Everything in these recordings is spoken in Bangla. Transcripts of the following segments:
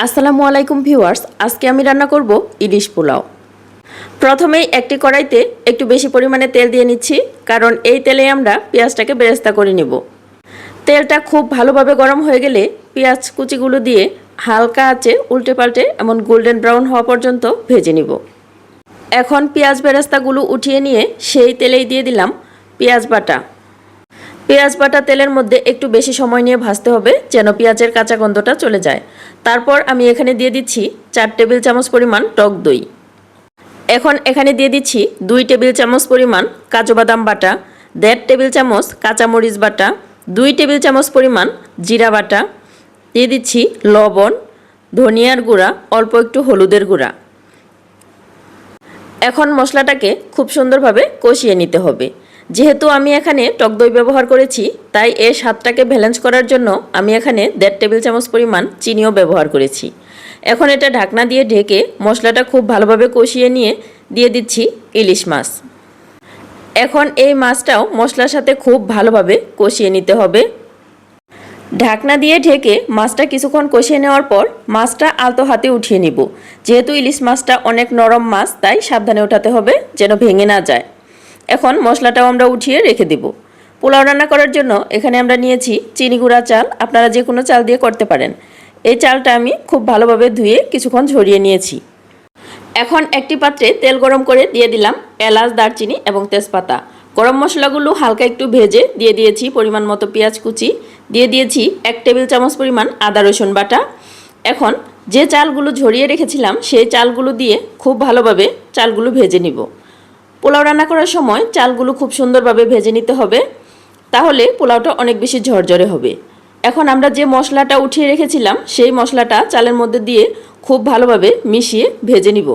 আসসালামু আলাইকুম ভিউয়ার্স, আজকে আমি রান্না করব ইলিশ পোলাও। প্রথমেই একটি কড়াইতে একটু বেশি পরিমাণে তেল দিয়ে নিচ্ছি, কারণ এই তেলে আমরা পেঁয়াজটাকে বেরেস্তা করে নিব। তেলটা খুব ভালোভাবে গরম হয়ে গেলে পেঁয়াজ কুচিগুলো দিয়ে হালকা আঁচে উল্টে পাল্টে এমন গোল্ডেন ব্রাউন হওয়া পর্যন্ত ভেজে নিব। এখন পেঁয়াজ বেরেস্তাগুলো উঠিয়ে নিয়ে সেই তেলেই দিয়ে দিলাম পেঁয়াজ বাটা। পেঁয়াজ বাটা তেলের মধ্যে একটু বেশি সময় নিয়ে ভাজতে হবে, যেন পেঁয়াজের কাঁচা গন্ধটা চলে যায়। তারপর আমি এখানে দিয়ে দিচ্ছি 4 টেবিল চামচ পরিমাণ টক দই। এখন এখানে দিয়ে দিচ্ছি 2 টেবিল চামচ পরিমাণ কাজু বাদাম বাটা, 1.5 টেবিল চামচ কাঁচামরিচ বাটা, 2 টেবিল চামচ পরিমাণ জিরা বাটা, দিয়ে দিচ্ছি লবণ, ধনিয়ার গুঁড়া, অল্প একটু হলুদের গুঁড়া। এখন মশলাটাকে খুব সুন্দরভাবে কষিয়ে নিতে হবে। যেহেতু আমি এখানে টক দই ব্যবহার করেছি, তাই এর স্বাদটাকে ব্যালেন্স করার জন্য আমি এখানে 1.5 টেবিল চামচ পরিমাণ চিনিও ব্যবহার করেছি। এখন এটা ঢাকনা দিয়ে ঢেকে মশলাটা খুব ভালোভাবে কষিয়ে নিয়ে দিয়ে দিচ্ছি ইলিশ মাছ। এখন এই মাছটাও মশলার সাথে খুব ভালোভাবে কষিয়ে নিতে হবে। ঢাকনা দিয়ে ঢেকে মাছটা কিছুক্ষণ কষিয়ে নেওয়ার পর মাছটা আলতো হাতে উঠিয়ে নিব। যেহেতু ইলিশ মাছটা অনেক নরম মাছ, তাই সাবধানে ওঠাতে হবে যেন ভেঙে না যায়। এখন মশলাটাও আমরা উঠিয়ে রেখে দেব। পোলাও রান্না করার জন্য এখানে আমরা নিয়েছি চিনি গুঁড়া চাল, আপনারা যে কোনো চাল দিয়ে করতে পারেন। এই চালটা আমি খুব ভালোভাবে ধুয়ে কিছুক্ষণ ঝরিয়ে নিয়েছি। এখন একটি পাত্রে তেল গরম করে দিয়ে দিলাম এলাচ, দারচিনি এবং তেজপাতা। গরম মশলাগুলো হালকা একটু ভেজে দিয়ে দিয়েছি পরিমাণ মতো পেঁয়াজ কুচি, দিয়ে দিয়েছি 1 টেবিল চামচ পরিমাণ আদা রসুন বাটা। এখন যে চালগুলো ঝরিয়ে রেখেছিলাম সেই চালগুলো দিয়ে খুব ভালোভাবে চালগুলো ভেজে নিব। পোলাও রান্না করার সময় চালগুলো খুব সুন্দরভাবে ভেজে নিতে হবে, তাহলে পোলাওটা অনেক বেশি ঝরঝরে হবে। এখন আমরা যে মশলাটা উঠিয়ে রেখেছিলাম সেই মশলাটা চালের মধ্যে দিয়ে খুব ভালোভাবে মিশিয়ে ভেজে নিব।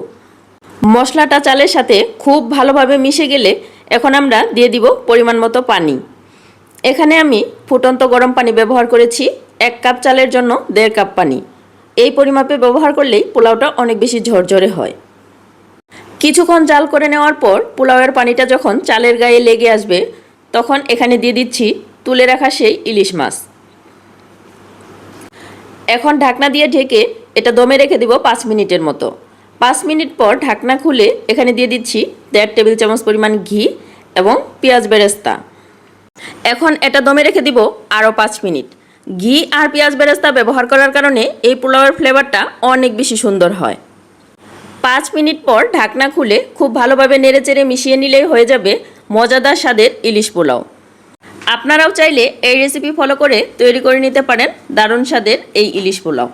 মশলাটা চালের সাথে খুব ভালোভাবে মিশে গেলে এখন আমরা দিয়ে দিব পরিমাণ মতো পানি। এখানে আমি ফুটন্ত গরম পানি ব্যবহার করেছি। 1 কাপ চালের জন্য 1.5 কাপ পানি। এই পরিমাপে ব্যবহার করলেই পোলাওটা অনেক বেশি ঝরঝরে হয়। কিছুক্ষণ জাল করে নেওয়ার পর পোলাওয়ের পানিটা যখন চালের গায়ে লেগে আসবে, তখন এখানে দিয়ে দিচ্ছি তুলে রাখা সেই ইলিশ মাছ। এখন ঢাকনা দিয়ে ঢেকে এটা দমে রেখে দিব 5 মিনিটের মতো। 5 মিনিট পর ঢাকনা খুলে এখানে দিয়ে দিচ্ছি 1.5 টেবিল চামচ পরিমাণ ঘি এবং পেঁয়াজ বেরেস্তা। এখন এটা দমে রেখে দিব আরও 5 মিনিট। ঘি আর পেঁয়াজ বেরেস্তা ব্যবহার করার কারণে এই পোলাওয়ের ফ্লেভারটা অনেক বেশি সুন্দর হয়। 5 মিনিট পর ঢাকনা খুলে খুব ভালোভাবে নেড়েচেড়ে মিশিয়ে নিলেই হয়ে যাবে মজাদার স্বাদের ইলিশ পোলাও। আপনারাও চাইলে এই রেসিপি ফলো করে তৈরি করে নিতে পারেন দারুণ স্বাদের এই ইলিশ পোলাও।